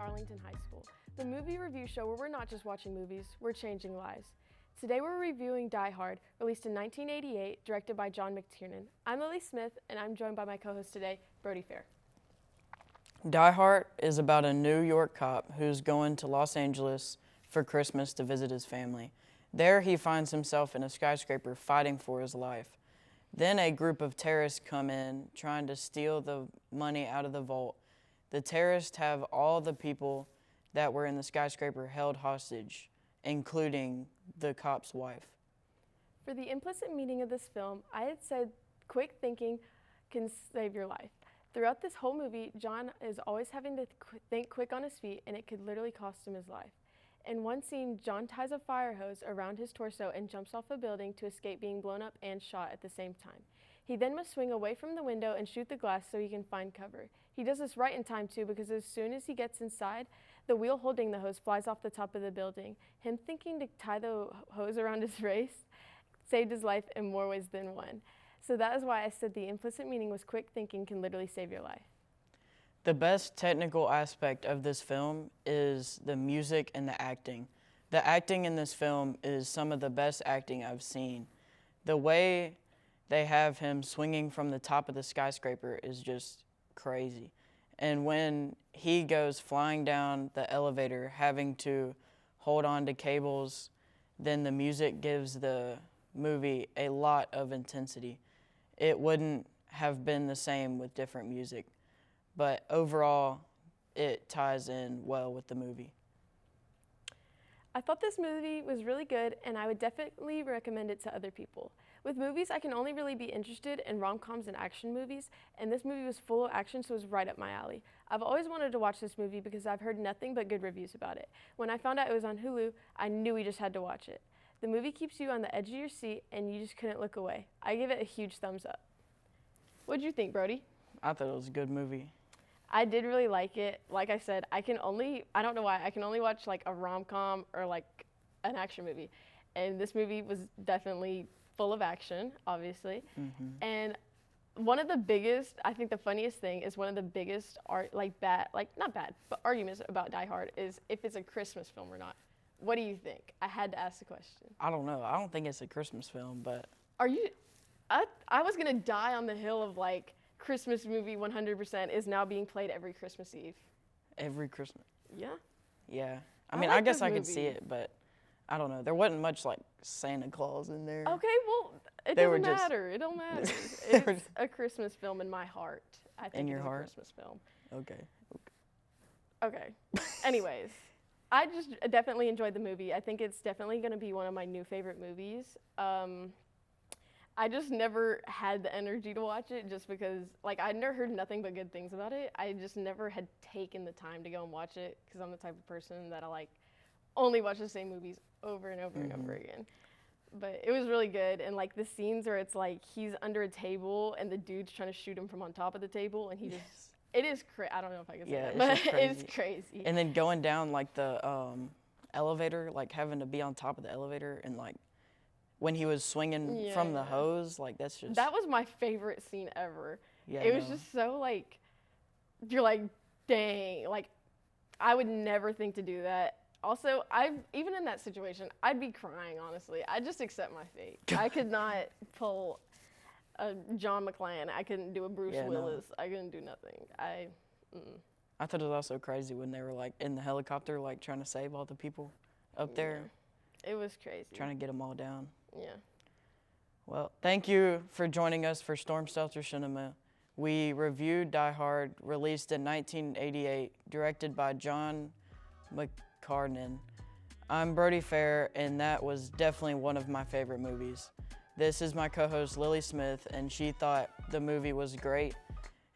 Arlington High School, the movie review show where we're not just watching movies, we're changing lives. Today we're reviewing Die Hard, released in 1988, directed by John McTiernan. I'm Lilly Smith, and I'm joined by my co-host today, Brody Fahr. Die Hard is about a New York cop who's going to Los Angeles for Christmas to visit his family. There he finds himself in a skyscraper fighting for his life. Then a group of terrorists come in trying to steal the money out of the vault. The terrorists have all the people that were in the skyscraper held hostage, including the cop's wife. For the implicit meaning of this film, I had said quick thinking can save your life. Throughout this whole movie, John is always having to think quick on his feet, and it could literally cost him his life. In one scene, John ties a fire hose around his torso and jumps off a building to escape being blown up and shot at the same time. He then must swing away from the window and shoot the glass so he can find cover. He does this right in time too, because as soon as he gets inside, the wheel holding the hose flies off the top of the building. Him thinking to tie the hose around his waist saved his life in more ways than one. So that is why I said the implicit meaning was quick thinking can literally save your life. The best technical aspect of this film is the music and the acting. The acting in this film is some of the best acting I've seen. The way they have him swinging from the top of the skyscraper is just crazy. And when he goes flying down the elevator, having to hold on to cables, then the music gives the movie a lot of intensity. It wouldn't have been the same with different music. But overall, it ties in well with the movie. I thought this movie was really good, and I would definitely recommend it to other people. With movies, I can only really be interested in rom-coms and action movies, and this movie was full of action, so it was right up my alley. I've always wanted to watch this movie because I've heard nothing but good reviews about it. When I found out it was on Hulu, I knew we just had to watch it. The movie keeps you on the edge of your seat, and you just couldn't look away. I give it a huge thumbs up. What'd you think, Brody? I thought it was a good movie. I did really like it. Like I said, I don't know why, I can only watch like a rom-com or like an action movie. And this movie was definitely full of action, obviously. Mm-hmm. And one of the biggest, I think the funniest thing is one of the biggest arguments about Die Hard is if it's a Christmas film or not. What do you think? I had to ask the question. I don't know. I don't think it's a Christmas film, but... I was going to die on the hill of like, Christmas movie 100% is now being played every Christmas Eve. Every Christmas? Yeah. Yeah. I guess I could see it, but I don't know. There wasn't much like Santa Claus in there. Okay, well, it doesn't matter. It don't matter. It's a Christmas film in my heart. I think in your heart? A Christmas film. Okay. Anyways, I just definitely enjoyed the movie. I think it's definitely going to be one of my new favorite movies. I just never had the energy to watch it just because, like, I'd never heard nothing but good things about it. I just never had taken the time to go and watch it because I'm the type of person that I, like, only watch the same movies over and over and over again. But it was really good. And, like, the scenes where it's, like, he's under a table and the dude's trying to shoot him from on top of the table and he just, it is crazy. I don't know if I can say that, but it's crazy. And then going down, like, the elevator, like, having to be on top of the elevator and, like, when he was swinging from the hose, like, that's just... That was my favorite scene ever. Yeah, it was just so, like, you're like, dang. Like, I would never think to do that. Also, even in that situation, I'd be crying, honestly. I'd just accept my fate. I could not pull a John McClane. I couldn't do a Bruce Willis. No. I couldn't do nothing. I thought it was also crazy when they were, like, in the helicopter, like, trying to save all the people up there. It was crazy. Trying to get them all down. Yeah. Well, thank you for joining us for Storm Shelter Cinema. We reviewed Die Hard, released in 1988, directed by John McTiernan. I'm Brody Fahr, and that was definitely one of my favorite movies. This is my co-host, Lilly Smith, and she thought the movie was great,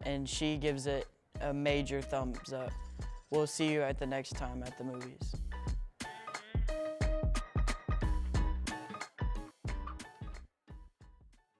and she gives it a major thumbs up. We'll see you at the next time at the movies.